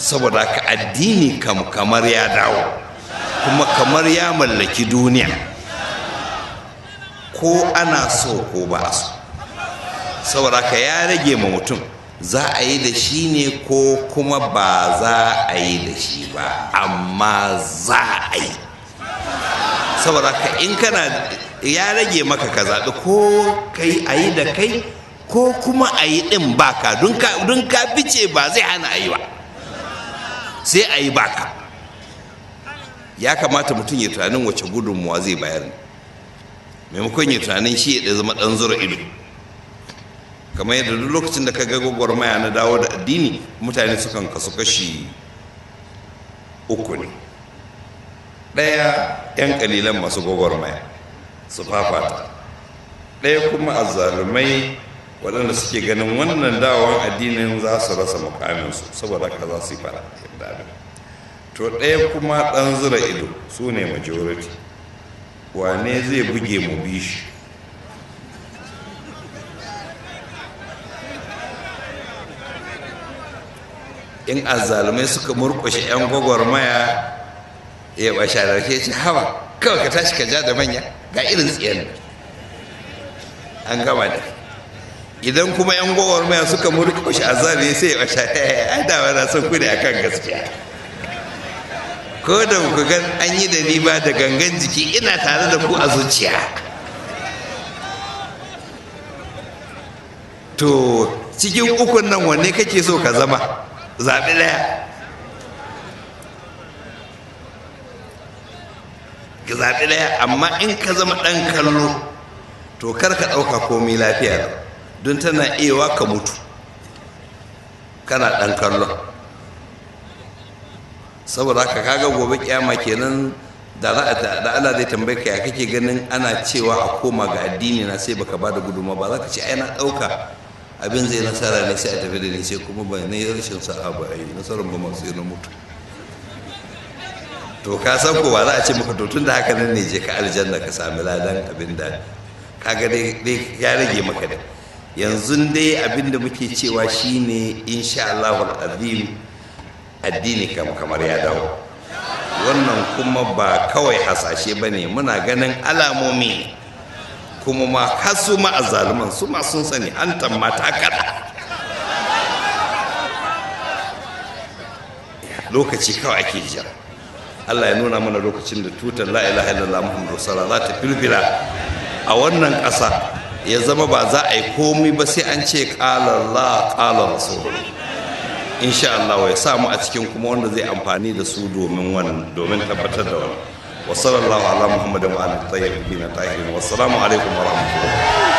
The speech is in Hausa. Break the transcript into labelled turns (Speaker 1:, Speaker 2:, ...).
Speaker 1: saboda ka addini kamar ya dawo kuma kamar ya mallaki duniya, ko ana so ko ba a so. Saboda ka ya rage ma mutum za a yi da shi ne ko kuma ba za a yi da shi ba, amma za a yi. Saboda ka in kana, ya rage maka ka zaɓi ko kai a yi da kai ko kuma a yi ɗin baka, don ka fice ba zai hana a yi ba, sai a yi baka. Ya kamata mutum ya tunanin wace gudunmuwa zai bayar ne, maimakon ya tunanin shi ya zama ɗan zura ido. Kamar yadda duk lokacin da ka ga gwagwarmaya na dawo da addini, mutane sukan kasu kashi uku ne. Ɗaya 'yan ƙalilan masu gwagwarmaya su fafata, ɗaya kuma azzalumai waɗanda suke ganin wannan dawon addinin za su rasa mukaminsu saboda ka za su yi fara da. To ɗaya kuma ɗan zura ido, su ne majority. Wane zai buge mu bi shi? In azzalumai suka murƙushe 'yan gwagwarmaya, ya bashararke ce hawa kawai ka tashi ka ja da manya ga irin tsiyan an gama da. Idan kuma 'yan gwagwarmaya suka murƙushe azzalumai sai ya bashararke ai da wani son ku ne akan gaskiya, ko da ku ga an yi da ni ba da gangan jiki ina tare da ku a zuciya. To cikin ukun nan wanne kake so ka zama? Zaɓi ɗaya. Ka zaɓi ɗaya, amma in ka zama ɗan kallo to kar ka ɗauka komai lafiya, don tana iya ka mutu kana ɗan kallon. Saboda haka kaga gobe kiyama kenan da Allah zai tambaye ka ya kake ganin ana cewa a koma ga addini na sai baka bada gudunma ba, za ka ce ai na ɗauka abin zai nasara ne sai a tafi da ni, sai kuma ba ne rashin sa'a ba ai nasarar ba masu na mutu. To ka san ko ba za a ce maka to tun da haka nan ne je ka aljanna ka sami ladan abin da kaga dai ya rage maka da. Yanzu dai abin da muke cewa shine insha Allahul azim addini kamar ya dawo. Wannan kuma ba kawai hasashe bane, muna ganin alamomi ne, kuma ma hasu ma azzaluman su ma sun sani an tammata kada. Lokaci kawai ake jira. Allah ya nuna mana lokacin da tutar la ilaha illallah muhammadu rasulullah za ta filfila a wannan ƙasa, ya zama ba za a yi komai ba sai an ce qala Allah qala rasulullah. Insha Allah ya samu a cikin kuma wanda zai amfani da su domin tabbatar da wannan. Wa sallallahu ala muhammadin wa alihi tayyibin tahirin. Wassalamu alaikum wa rahmatullahi.